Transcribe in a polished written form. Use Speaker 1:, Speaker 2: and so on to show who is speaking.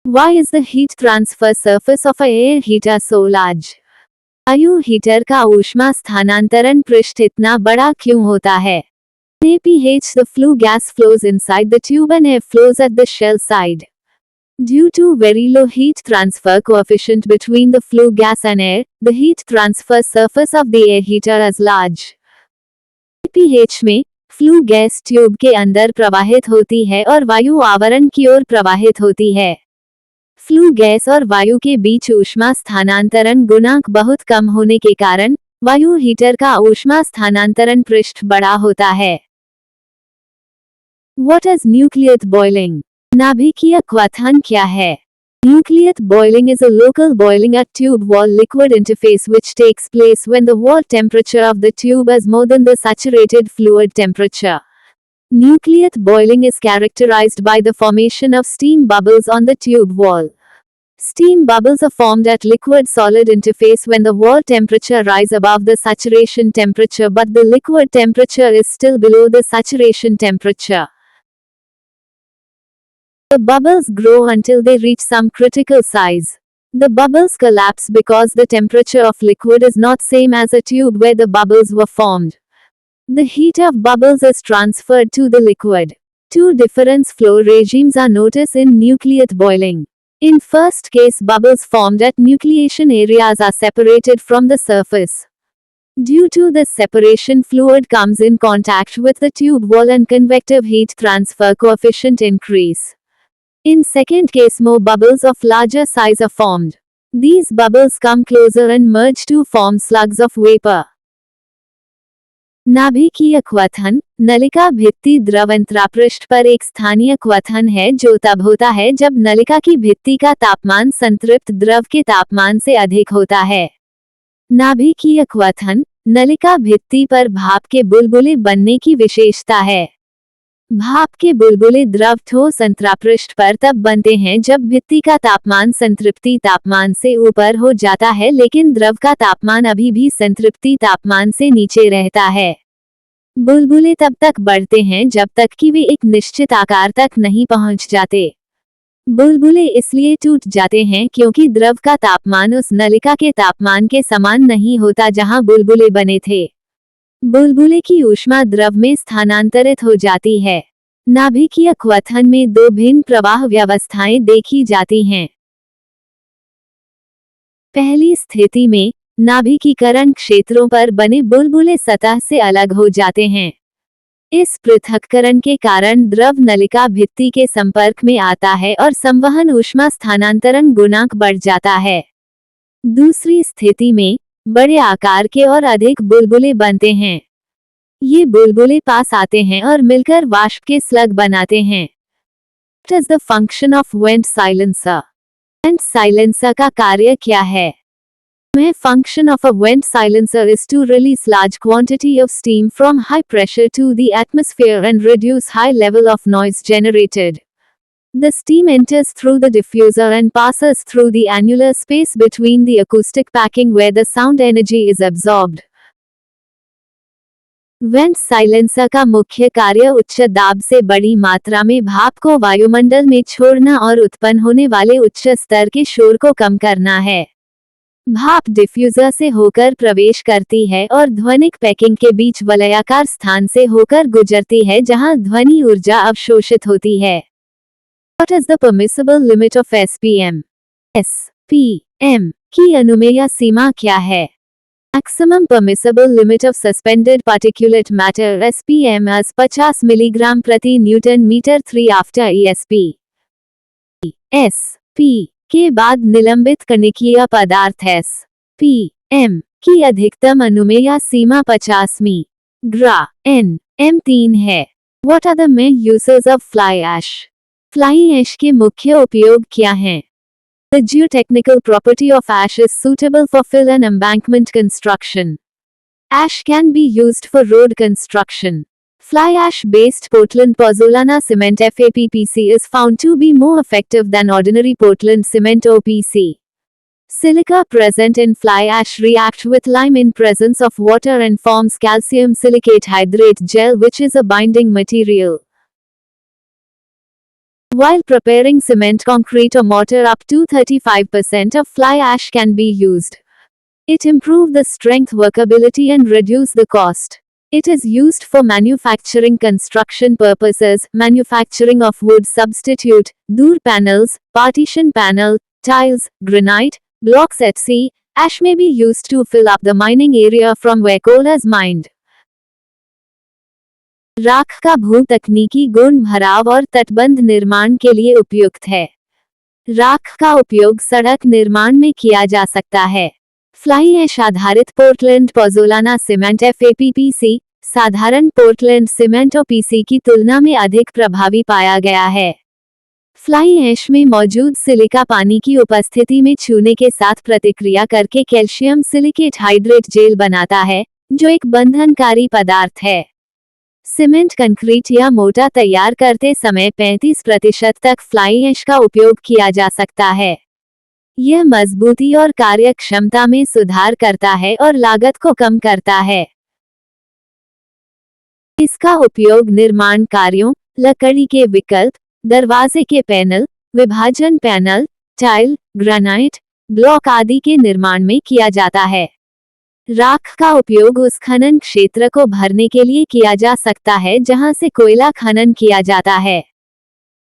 Speaker 1: Why is the heat transfer surface of a air heater so large? वायु heater का ऊष्मा स्थानांतरण पृष्ठ इतना बड़ा क्यों होता है? pH the flue gas flows inside the tube and air flows at the shell side. Due to very low heat transfer coefficient between the flue gas and air, the heat transfer surface of the air heater is large. pH में flue gas tube के अंदर प्रवाहित होती है और वायु आवरण की ओर प्रवाहित होती है। फ्लू गैस और वायु के बीच ऊष्मा स्थानांतरण गुणांक बहुत कम होने के कारण वायु हीटर का ऊष्मा स्थानांतरण पृष्ठ बड़ा होता है। What is nucleate boiling? नाभिकीय क्वथन क्या है? Nucleate boiling is a local boiling at tube wall liquid interface which takes place when the wall temperature of the tube is more than the saturated fluid temperature. Nucleate boiling is characterized by the formation of steam bubbles on the tube wall. Steam bubbles are formed at liquid-solid interface when the wall temperature rises above the saturation temperature but the liquid temperature is still below the saturation temperature. The bubbles grow until they reach some critical size. The bubbles collapse because the temperature of liquid is not same as a tube where the bubbles were formed. The heat of bubbles is transferred to the liquid. Two different flow regimes are noticed in nucleate boiling. In first case, bubbles formed at nucleation areas are separated from the surface. Due to this separation, fluid comes in contact with the tube wall and convective heat transfer coefficient increase. In second case, more bubbles of larger size are formed. These bubbles come closer and merge to form slugs of vapor. नाभिकीय क्वथन नलिका भित्ति द्रव अंतरापृष्ठ पर एक स्थानीय क्वथन है जो तब होता है जब नलिका की भित्ति का तापमान संतृप्त द्रव के तापमान से अधिक होता है। नाभिकीय क्वथन नलिका भित्ति पर भाप के बुलबुले बनने की विशेषता है। भाप के बुलबुले द्रव ठोस अंतरापृष्ठ पर तब बनते हैं जब भित्ति का तापमान संतृप्ति तापमान से ऊपर हो जाता है लेकिन द्रव का तापमान अभी भी संतृप्ति तापमान से नीचे रहता है। बुलबुले तब तक बढ़ते हैं जब तक कि वे एक निश्चित आकार तक नहीं पहुंच जाते। बुलबुले इसलिए टूट जाते हैं क्योंकि द्रव का तापमान उस नलिका के तापमान के समान नहीं होता जहां बुलबुले बने थे। बुलबुले की ऊष्मा द्रव में स्थानांतरित हो जाती है। नाभिकीय क्वथन में दो भिन्न प्रवाह व्यवस्थाएं देखी जाती हैं। पहली स्थिति में नाभिकीकरण क्षेत्रों पर बने बुलबुले सतह से अलग हो जाते हैं। इस पृथक्करण के कारण द्रव नलिका भित्ति के संपर्क में आता है और संवहन ऊष्मा स्थानांतरण गुणांक बढ़ जाता है। दूसरी स्थिति में बड़े आकार के और अधिक बुलबुले बनते हैं। ये बुलबुले पास आते हैं और मिलकर वाष्प के स्लग बनाते हैं। What is the function of vent silencer? Vent silencer का कार्य क्या है? The function of a vent silencer is to release large quantity of steam from high pressure to the atmosphere and reduce high level of noise generated. The steam enters through the diffuser and passes through the annular space between the acoustic packing where the sound energy is absorbed. Went silencer का मुख्य कार्य उच्च दाब से बड़ी मात्रा में भाप को वायुमंडल में छोड़ना और उत्पन्न होने वाले उच्च स्तर के शोर को कम करना है। भाप डिफ्यूजर से होकर प्रवेश करती है और ध्वनिक पैकिंग के बीच वलयाकार स्थान से होकर गुजरती है जहां ध्वनि ऊर्जा अवशोषित होती है। What is the permissible limit of SPM? SPM की अनुमेय सीमा क्या है? Maximum permissible limit of suspended particulate matter SPM is 50 mg प्रति Newton metre 3 after ESP. SP के बाद निलंबित कणिकीय पदार्थ SPM की अधिकतम अनुमेय सीमा 50 μg M3 है। What are the main uses of fly ash? Fly ash के मुख्य उपयोग क्या हैं? The geotechnical property of ash is suitable for fill and embankment construction. Ash can be used for road construction. Fly ash-based Portland pozzolana cement FAPPC is found to be more effective than ordinary Portland cement OPC. Silica present in fly ash react with lime in presence of water and forms calcium silicate hydrate gel which is a binding material. While preparing cement, concrete or mortar, up to 35% of fly ash can be used. It improves the strength, workability and reduce the cost. It is used for manufacturing construction purposes, manufacturing of wood substitute, door panels, partition panel, tiles, granite, blocks etc. Ash may be used to fill up the mining area from where coal is mined. राख का भू-तकनीकी गुण भराव और तटबंध निर्माण के लिए उपयुक्त है। राख का उपयोग सड़क निर्माण में किया जा सकता है। फ्लाई ऐश आधारित पोर्टलैंड पोज़ोलाना सीमेंट FAPPC साधारण पोर्टलैंड सीमेंट और PC की तुलना में अधिक प्रभावी पाया गया है। फ्लाई ऐश में मौजूद सिलिका पानी की उपस्थिति में छूने के साथ प्रतिक्रिया करके कैल्शियम सिलिकेट हाइड्रेट जेल बनाता है, जो एक बंधनकारी पदार्थ है। सीमेंट, कंक्रीट या मोटा तैयार करते समय 35% तक फ्लाई ऐश का उपयोग किया जा सकता है। यह मजबूती और कार्यक्षमता में सुधार करता है और लागत को कम करता है। इसका उपयोग निर्माण कार्यों, लकड़ी के विकल्प, दरवाजे के पैनल, विभाजन पैनल, टाइल, ग्रेनाइट, ब्लॉक आदि के निर्माण में किया जाता है। राख का उपयोग उस खनन क्षेत्र को भरने के लिए किया जा सकता है जहां से कोयला खनन किया जाता है।